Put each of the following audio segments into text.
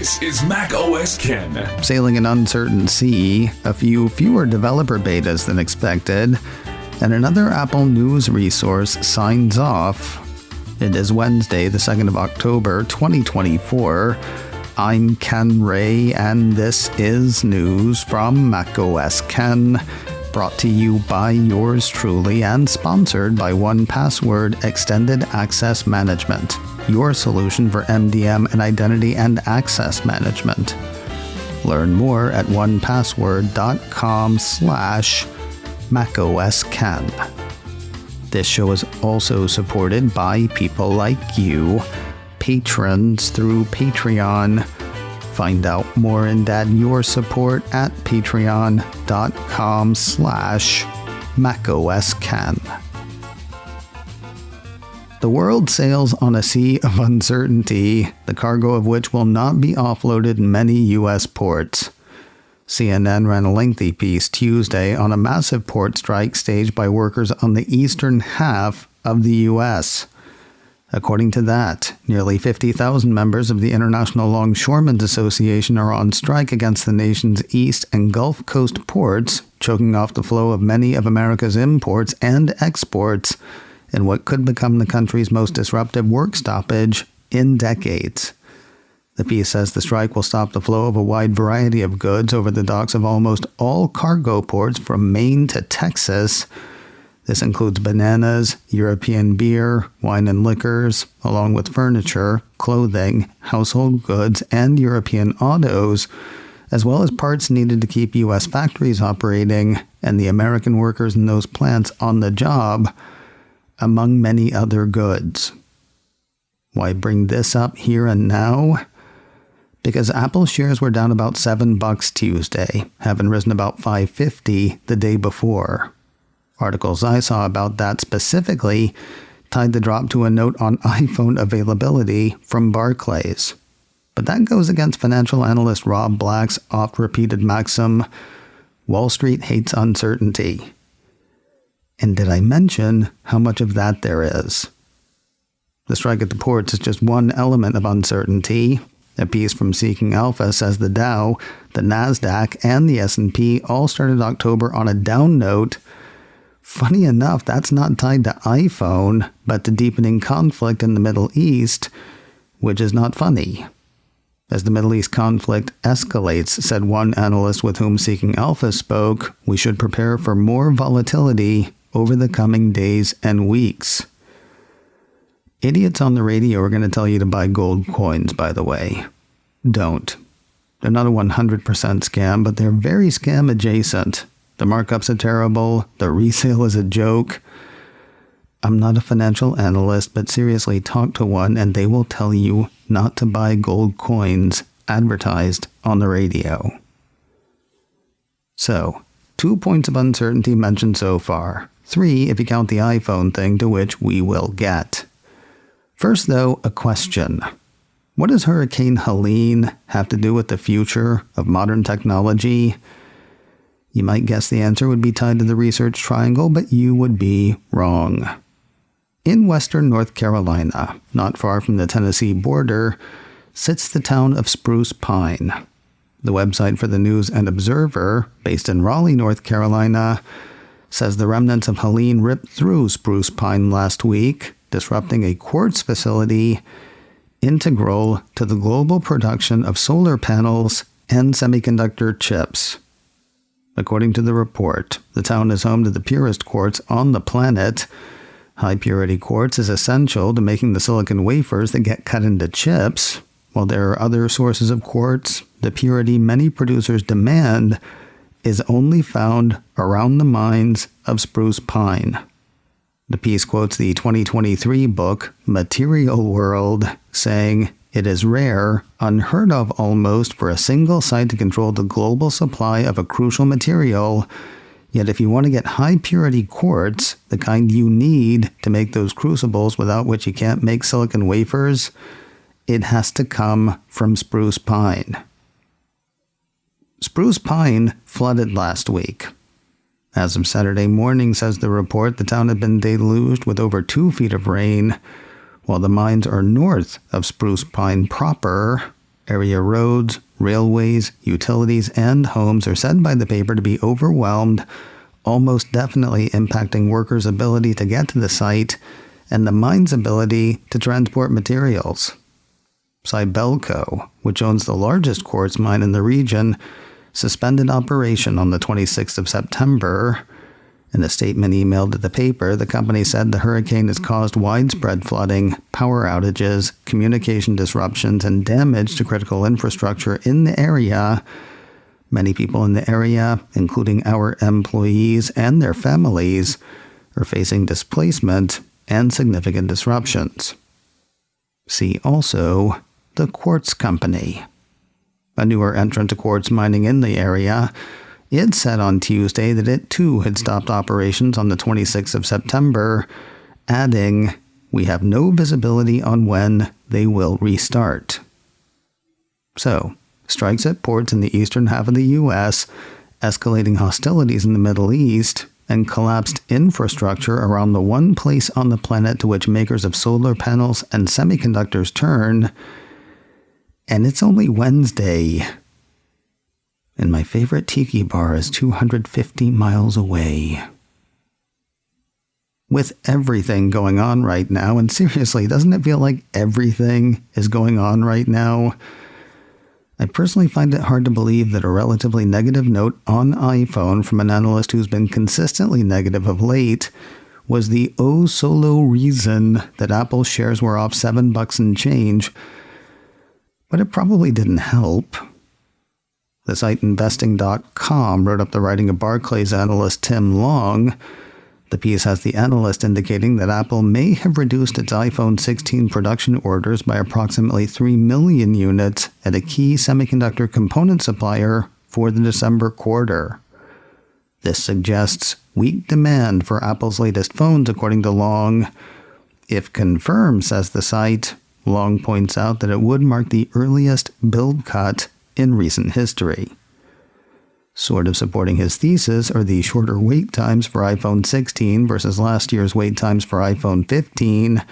This is Mac OS Ken. Sailing an uncertain sea, a few fewer developer betas than expected, and another Apple News resource signs off. It is Wednesday, the 2nd of October, 2024. I'm Ken Ray, and this is news from Mac OS Ken, brought to you by yours truly and sponsored by 1Password Extended Access Management, your solution for MDM and identity and access management. Learn more at onepassword.com/macOSKen. This show is also supported by people like you, patrons through Patreon. Find out more and add your support at patreon.com/macOSKen. The world sails on a sea of uncertainty, the cargo of which will not be offloaded in many U.S. ports. CNN ran a lengthy piece Tuesday on a massive port strike staged by workers on the eastern half of the U.S. According to that, nearly 50,000 members of the International Longshoremen's Association are on strike against the nation's East and Gulf Coast ports, choking off the flow of many of America's imports and exports in what could become the country's most disruptive work stoppage in decades. The piece says the strike will stop the flow of a wide variety of goods over the docks of almost all cargo ports from Maine to Texas. This includes bananas, European beer, wine and liquors, along with furniture, clothing, household goods, and European autos, as well as parts needed to keep U.S. factories operating and the American workers in those plants on the job, among many other goods. Why bring this up here and now? Because Apple shares were down about $7 Tuesday, having risen about $5.50 the day before. Articles I saw about that specifically tied the drop to a note on iPhone availability from Barclays. But that goes against financial analyst Rob Black's oft-repeated maxim, Wall Street hates uncertainty. And did I mention how much of that there is? The strike at the ports is just one element of uncertainty. A piece from Seeking Alpha says the Dow, the Nasdaq, and the S&P all started October on a down note. Funny enough, that's not tied to iPhone, but to deepening conflict in the Middle East, which is not funny. As the Middle East conflict escalates, said one analyst with whom Seeking Alpha spoke, we should prepare for more volatility over the coming days and weeks. Idiots on the radio are going to tell you to buy gold coins, by the way. Don't. They're not a 100% scam, but they're very scam adjacent. The markups are terrible. The resale is a joke. I'm not a financial analyst, but seriously, talk to one and they will tell you not to buy gold coins advertised on the radio. So, 2 points of uncertainty mentioned so far. 3 if you count the iPhone thing, to which we will get. First, though, a question. What does Hurricane Helene have to do with the future of modern technology? You might guess the answer would be tied to the Research Triangle, but you would be wrong. In western North Carolina, not far from the Tennessee border, sits the town of Spruce Pine. The website for the News and Observer, based in Raleigh, North Carolina, says the remnants of Helene ripped through Spruce Pine last week, disrupting a quartz facility integral to the global production of solar panels and semiconductor chips. According to the report, the town is home to the purest quartz on the planet. High-purity quartz is essential to making the silicon wafers that get cut into chips. While there are other sources of quartz, the purity many producers demand is only found around the mines of Spruce Pine. The piece quotes the 2023 book Material World, saying, "It is rare, unheard of almost, for a single site to control the global supply of a crucial material. Yet if you want to get high-purity quartz, the kind you need to make those crucibles without which you can't make silicon wafers, it has to come from Spruce Pine." Spruce Pine flooded last week. As of Saturday morning, says the report, the town had been deluged with over 2 feet of rain. While the mines are north of Spruce Pine proper, Area roads, railways, utilities, and homes are said by the paper to be overwhelmed, almost definitely impacting workers' ability to get to the site and the mine's ability to transport materials. Sibelco, which owns the largest quartz mine in the region, suspended operation on the 26th of September. In a statement emailed to the paper, the company said the hurricane has caused widespread flooding, power outages, communication disruptions, and damage to critical infrastructure in the area. Many people in the area, including our employees and their families, are facing displacement and significant disruptions. See also the Quartz Company, a newer entrant to quartz mining in the area. It said on Tuesday that it too had stopped operations on the 26th of September, adding, "We have no visibility on when they will restart." So, strikes at ports in the eastern half of the U.S., escalating hostilities in the Middle East, and collapsed infrastructure around the one place on the planet to which makers of solar panels and semiconductors turn. And it's only Wednesday. And my favorite tiki bar is 250 miles away. With everything going on right now, and seriously, doesn't it feel like everything is going on right now? I personally find it hard to believe that a relatively negative note on iPhone from an analyst who's been consistently negative of late was the oh-so-low reason that Apple shares were off $7 and change. But it probably didn't help. The site investing.com wrote up the writing of Barclays analyst Tim Long. The piece has the analyst indicating that Apple may have reduced its iPhone 16 production orders by approximately 3 million units at a key semiconductor component supplier for the December quarter. This suggests weak demand for Apple's latest phones, according to Long. If confirmed, says the site, Long points out that it would mark the earliest build cut in recent history. Sort of supporting his thesis are the shorter wait times for iPhone 16 versus last year's wait times for iPhone 15.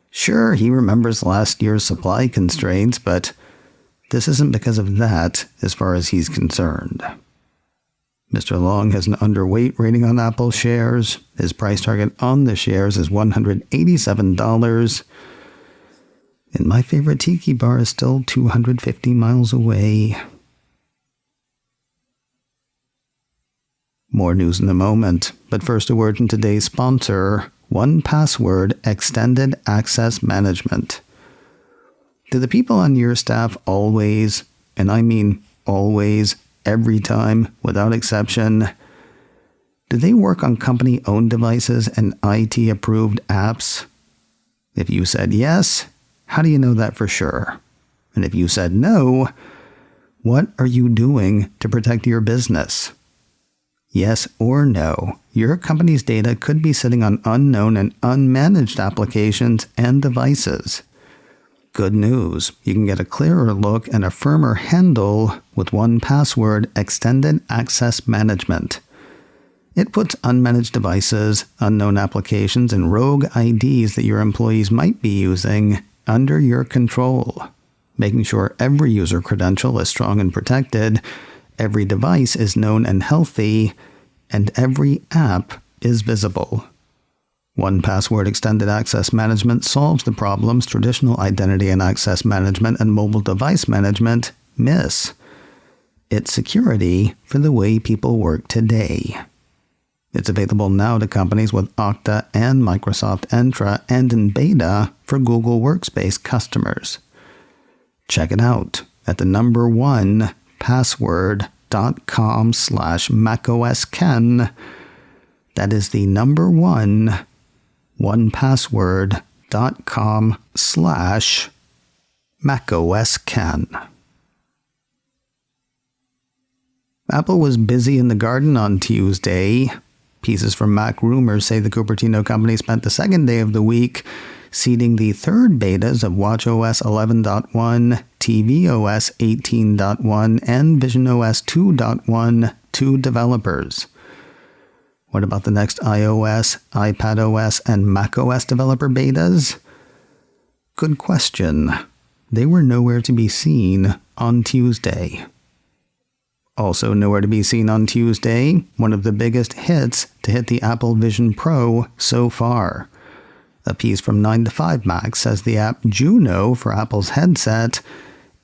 Sure, he remembers last year's supply constraints, but this isn't because of that as far as he's concerned. Mr. Long has an underweight rating on Apple shares. His price target on the shares is $187. And my favorite tiki bar is still 250 miles away. More news in a moment, but first a word from today's sponsor, 1Password Extended Access Management. Do the people on your staff always, and I mean always, every time, without exception, do they work on company-owned devices and IT-approved apps? If you said yes, how do you know that for sure? And if you said no, what are you doing to protect your business? Yes or no, your company's data could be sitting on unknown and unmanaged applications and devices. Good news, you can get a clearer look and a firmer handle with 1Password Extended Access Management. It puts unmanaged devices, unknown applications, and rogue IDs that your employees might be using under your control, making sure every user credential is strong and protected, every device is known and healthy, and every app is visible. 1Password Extended Access Management solves the problems traditional identity and access management and mobile device management miss. It's security for the way people work today. It's available now to companies with Okta and Microsoft Entra and in beta for Google Workspace customers. Check it out at the number 1password.com/macOSKen. That is the number 1password.com/macOSKen. Apple was busy in the garden on Tuesday. Pieces from Mac Rumors say the Cupertino company spent the second day of the week seeding the third betas of watchOS 11.1, tvOS 18.1, and visionOS 2.1 to developers. What about the next iOS, iPadOS, and macOS developer betas? Good question. they were nowhere to be seen on Tuesday. Also nowhere to be seen on Tuesday, one of the biggest hits to hit the Apple Vision Pro so far. A piece from 9to5Mac says the app Juno for Apple's headset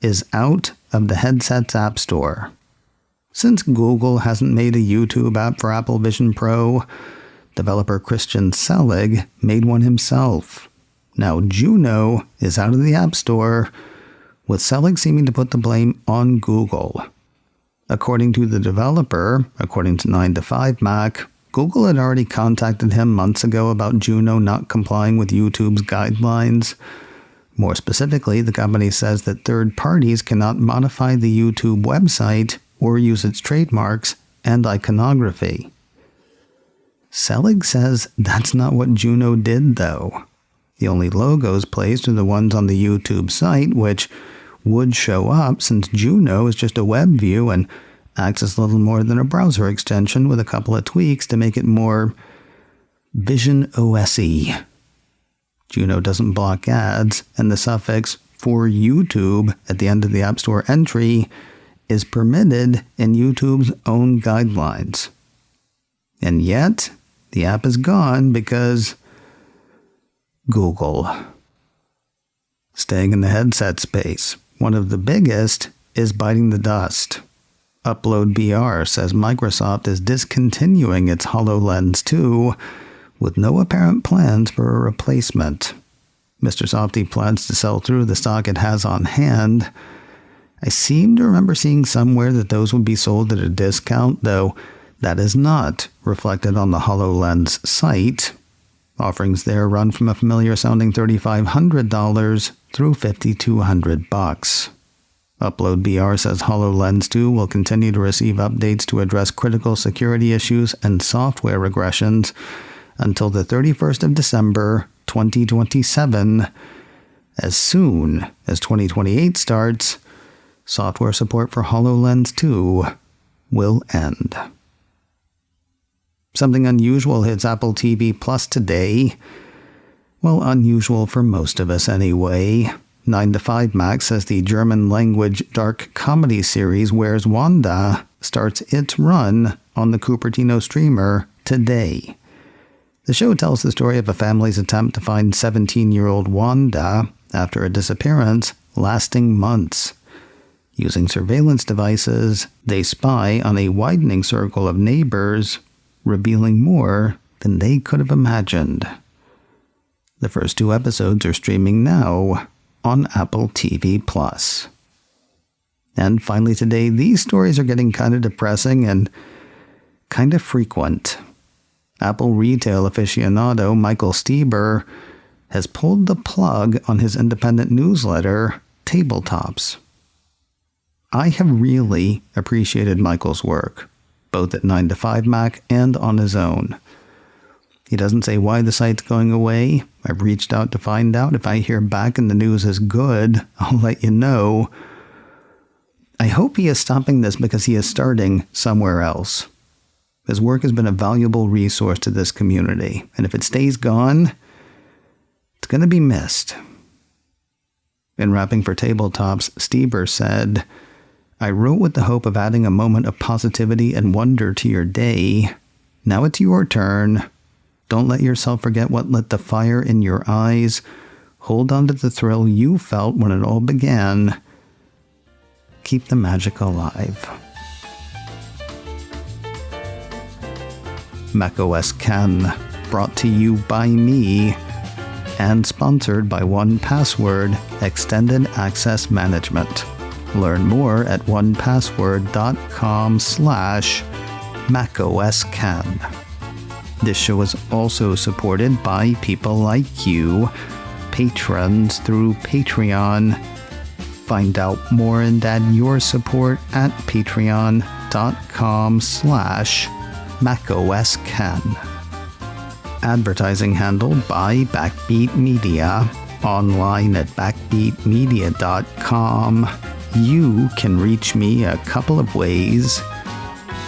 is out of the headset's app store. Since Google hasn't made a YouTube app for Apple Vision Pro, developer Christian Selig made one himself. Now Juno is out of the App Store, with Selig seeming to put the blame on Google. According to the developer, according to 9to5Mac, Google had already contacted him months ago about Juno not complying with YouTube's guidelines. More specifically, the company says that third parties cannot modify the YouTube website or use its trademarks and iconography. Selig says that's not what Juno did, though. The only logos placed are the ones on the YouTube site, which would show up since Juno is just a web view and acts as little more than a browser extension with a couple of tweaks to make it more Vision OS-y. Juno doesn't block ads, and the suffix for YouTube at the end of the App Store entry is permitted in YouTube's own guidelines. And yet, the app is gone because Google. Staying in the headset space, one of the biggest is biting the dust. Upload BR says Microsoft is discontinuing its HoloLens 2 with no apparent plans for a replacement. Mr. Softy plans to sell through the stock it has on hand. I seem to remember seeing somewhere that those would be sold at a discount, though that is not reflected on the HoloLens site. Offerings there run from a familiar sounding $3,500 through $5,200. Upload BR says HoloLens 2 will continue to receive updates to address critical security issues and software regressions until the 31st of December, 2027. As soon as 2028 starts, software support for HoloLens 2 will end. Something unusual hits Apple TV Plus today. Well, unusual for most of us anyway. 9to5Mac says the German-language dark comedy series Where's Wanda starts its run on the Cupertino streamer today. The show tells the story of a family's attempt to find 17-year-old Wanda after a disappearance lasting months. Using surveillance devices, they spy on a widening circle of neighbors, revealing more than they could have imagined. The first 2 episodes are streaming now on Apple TV+. And finally today, these stories are getting kind of depressing and kind of frequent. Apple retail aficionado Michael Steeber has pulled the plug on his independent newsletter, Tabletops. I have really appreciated Michael's work, both at 9to5Mac and on his own. He doesn't say why the site's going away. I've reached out to find out. If I hear back and the news is good, I'll let you know. I hope he is stopping this because he is starting somewhere else. His work has been a valuable resource to this community, and if it stays gone, it's going to be missed. In wrapping for Tabletops, Steeber said, I wrote with the hope of adding a moment of positivity and wonder to your day. Now it's your turn. Don't let yourself forget what lit the fire in your eyes. Hold on to the thrill you felt when it all began. Keep the magic alive. macOS Ken, brought to you by me and sponsored by 1Password Extended Access Management. Learn more at onepassword.com/macOSCan. This show is also supported by people like you, patrons through Patreon. Find out more and add your support at patreon.com/macOSCan. Advertising handled by Backbeat Media. Online at backbeatmedia.com. You can reach me a couple of ways.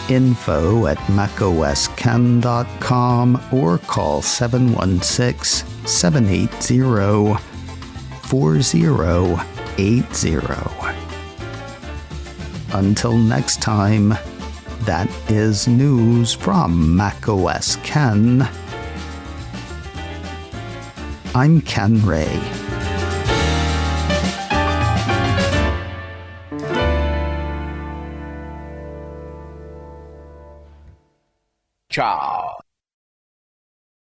Info at macoscan.com or call 716-780-4000. Until next time, that is news from macOS Ken. I'm Ken Ray. Ciao.